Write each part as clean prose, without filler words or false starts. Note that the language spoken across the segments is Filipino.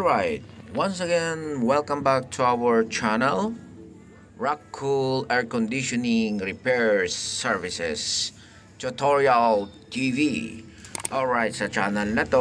Alright, once again, welcome back to our channel, Rock Cool Air Conditioning Repair Services Tutorial TV. Alright, sa channel na to,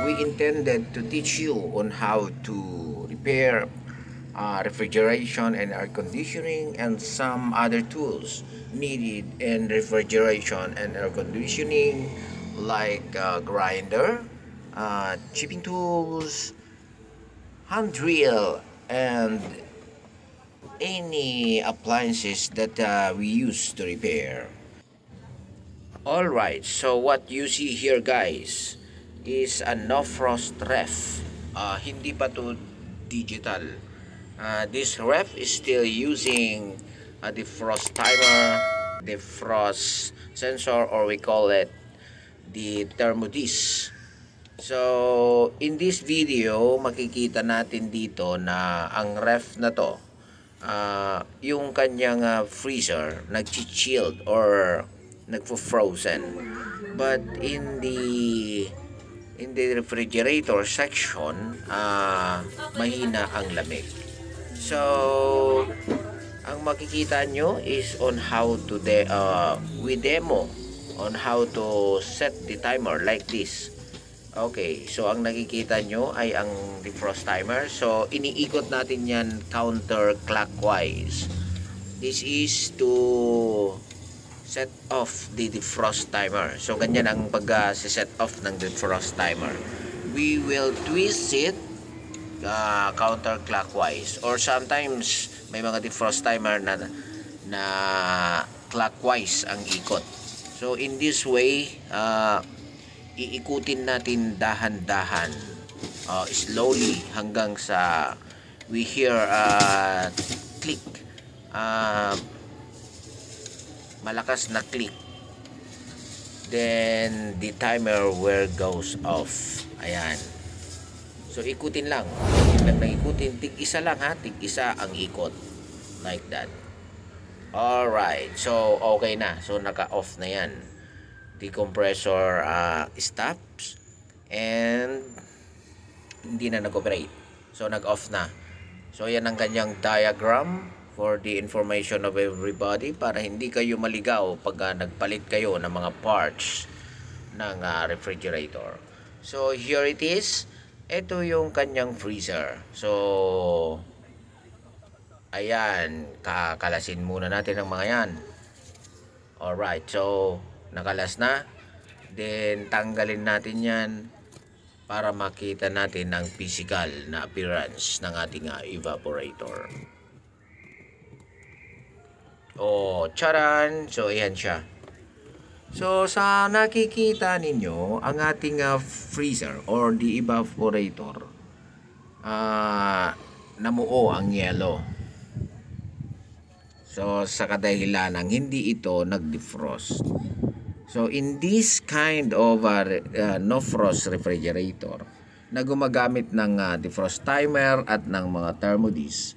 we intended to teach you on how to repair refrigeration and air conditioning and some other tools needed in refrigeration and air conditioning like grinder, chipping tools, hand drill, and any appliances that we use to repair. Alright, so what you see here guys is a no frost ref. Hindi pa to digital. This ref is still using a defrost timer, defrost sensor, or we call it the thermodis. So in this video makikita natin dito na ang ref na to, yung kanyang freezer nag-chilled or nagfo-frozen, but in the refrigerator section mahina ang lamig. So ang makikita nyo is on how to we demo on how to set the timer like this. Okay, so ang nakikita nyo ay ang defrost timer. So iniikot natin yan counterclockwise. This is to set off the defrost timer. So ganyan ang pag-set off ng defrost timer. We will twist it counterclockwise, or sometimes may mga defrost timer na clockwise ang ikot. So in this way, iikutin natin dahan-dahan, slowly, hanggang sa we hear click, malakas na click, then the timer will goes off. Ayan, so ikutin lang, ikutin, tig-isa lang ha, tig-isa ang ikot, like that. Alright, so okay na, so naka-off na yan. The compressor stops and hindi na nag-operate, so nag-off na. So yan ang kanyang diagram for the information of everybody, para hindi kayo maligaw pag nagpalit kayo ng mga parts ng refrigerator. So here it is. Ito yung kanyang freezer. So ayan, kakalasin muna natin ang mga yan. Alright, so nakalas na, then tanggalin natin yan para makita natin ang physical na appearance ng ating evaporator. Oh, charan! So ayan siya. So sa nakikita ninyo, ang ating freezer or the evaporator, namuo ang yellow. So sa kadahilanang hindi ito nag-defrost. So in this kind of no frost refrigerator na gumagamit ng defrost timer at ng mga thermodis,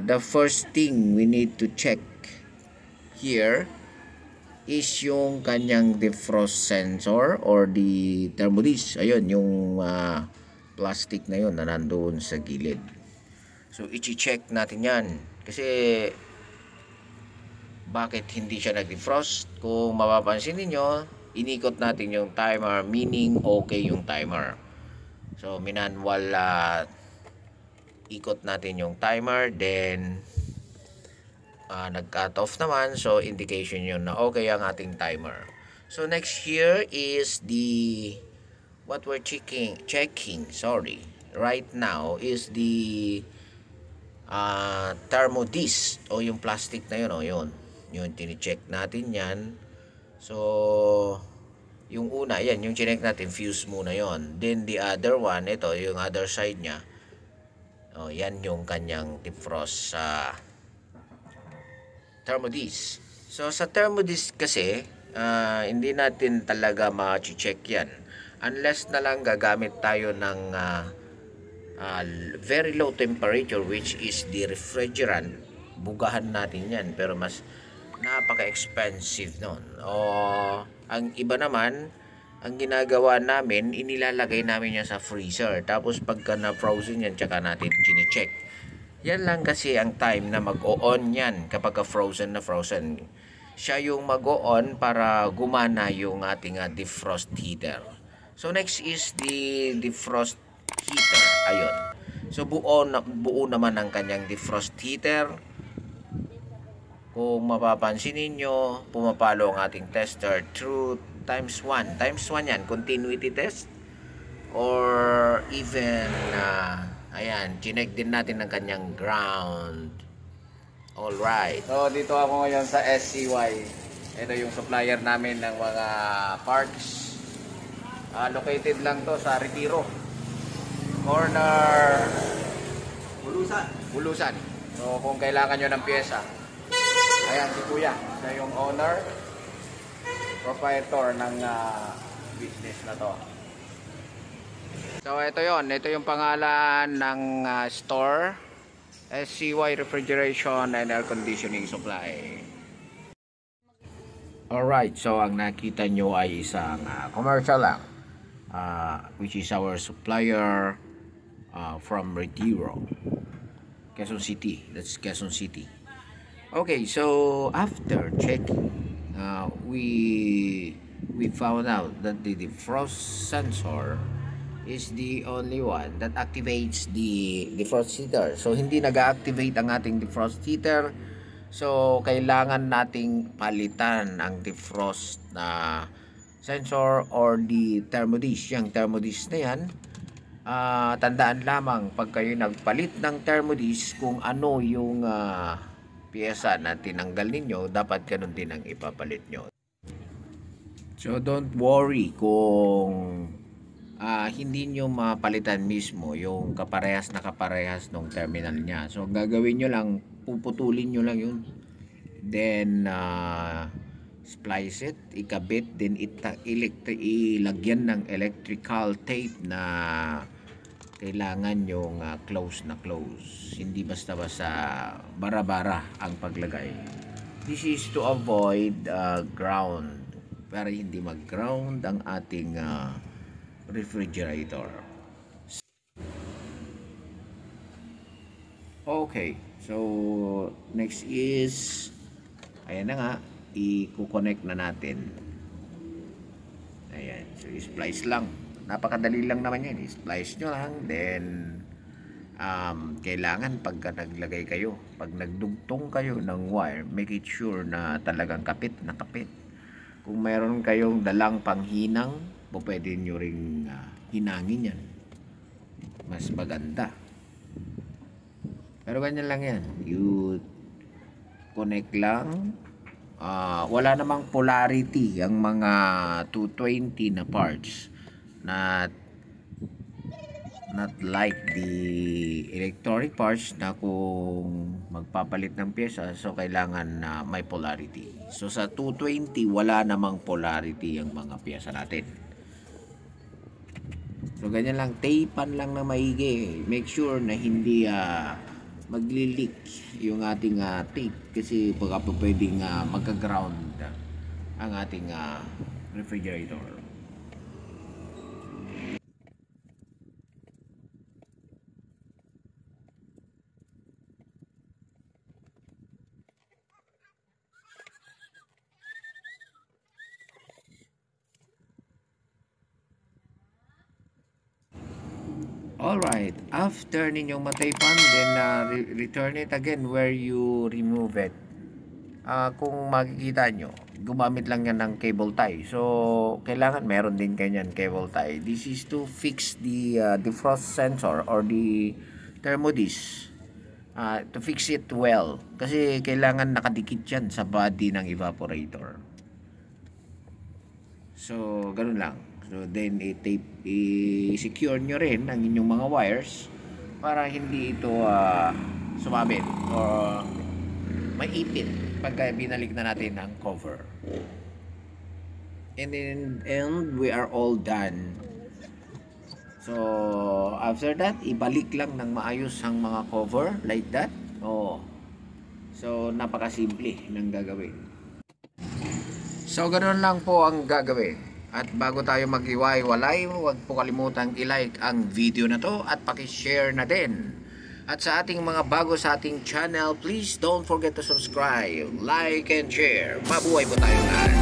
the first thing we need to check here is yung kanyang defrost sensor or the thermodis. Ayun, yung plastic na yun na nandoon sa gilid. So i-check natin yan, kasi bakit hindi siya nag-defrost? Kung mapapansin niyo, inikot natin yung timer, meaning okay yung timer. So minanwal ikot natin yung timer, then nag-cut off naman, so indication yun na okay ang ating timer. So next here is the what we're checking right now is the thermodis, o yung plastic na yun, yun tini-check natin yan. So yung una, yan yung chinek natin, fuse muna yon. Then the other one, ito yung other side nya, yan yung kanyang defrost sa thermodis. So sa thermodis kasi hindi natin talaga ma-check yan unless na lang gagamit tayo ng very low temperature, which is the refrigerant. Bugahan natin yan, pero mas napaka-expensive nun. Ang iba naman ang ginagawa namin, inilalagay namin yan sa freezer. Tapos pagka na-frozen yan, tsaka natin chine-check. Yan lang kasi ang time na mag-o-on yan kapag frozen na frozen. Siya yung mag-o-on para gumana yung ating defrost heater. So next is the defrost heater. Ayun. So buo naman ang kanyang defrost heater. Kung mapapansin ninyo, pumapalo ang ating tester through times 1. Times 1 yan, continuity test. Or even, ayan, chinek din natin ang kanyang ground. Alright. So, dito ako ngayon sa SCY. Ito yung supplier namin ng mga parts. Located lang to sa Retiro. Corner Bulusan. So, kung kailangan nyo ng pyesa, ayan si Kuya, siya yung owner, proprietor ng business na to. So ito yung pangalan ng store, SCY Refrigeration and Air Conditioning Supply. Alright, so ang nakita nyo ay isang commercial lang, which is our supplier from Retiro, Quezon City. That's Quezon City. Okay, so after checking, we found out that the defrost sensor is the only one that activates the defrost heater. So hindi nag-activate ang ating defrost heater. So kailangan nating palitan ang defrost na sensor or the thermodish. Yung thermodish na yan, tandaan lamang pag kayo nagpalit ng thermodish kung ano yung piyesa na tinanggal ninyo, dapat ganun din ang ipapalit nyo. So don't worry kung hindi nyo mapalitan mismo yung kaparehas ng terminal nya. So gagawin nyo lang, puputulin nyo lang yun, then splice it, ikabit, then ilagyan ng electrical tape na kailangan yung close na close. Hindi basta-basta bara-bara ang paglagay. This is to avoid ground, para hindi mag-ground ang ating refrigerator. Okay, so next is, ayan na nga, i-connect na natin. Ayan, so i-splice lang. Napakadali lang naman yan. I-splice nyo lang. Then, kailangan pagka naglagay kayo, pag nagdugtong kayo ng wire, make it sure na talagang kapit na kapit. Kung meron kayong dalang panghinang, pwede nyo ring hinangin yan. Mas maganda. Pero ganyan lang yan. You connect lang. Wala namang polarity ang mga 220 na parts. Not like the electronic parts na kung magpapalit ng pyesa, so kailangan na may polarity. So sa 220 wala namang polarity ang mga pyesa natin. So ganyan lang, tapean lang na maigi. Make sure na hindi magli-leak yung ating tape, kasi baka pwedeng magka-ground ang ating refrigerator. Alright, after ninyong mataypan, then return it again where you remove it. Kung makikita nyo, gumamit lang yan ng cable tie. So, kailangan meron din kanyan cable tie. This is to fix the defrost sensor or the thermodish. To fix it well. Kasi kailangan nakadikit yan sa body ng evaporator. So, ganun lang. So, then i-secure nyo rin ang inyong mga wires para hindi ito sumabit or maipit pagka binalik na natin ang cover. And we are all done. So, after that, ibalik lang ng maayos ang mga cover like that. So, napakasimple ng gagawin. So, ganoon lang po ang gagawin. At bago tayo mag-iwalay, huwag po kalimutang i-like ang video na to at paki-share na din. At sa ating mga bago sa ating channel, please don't forget to subscribe, like and share. Mabuhay po tayo lahat.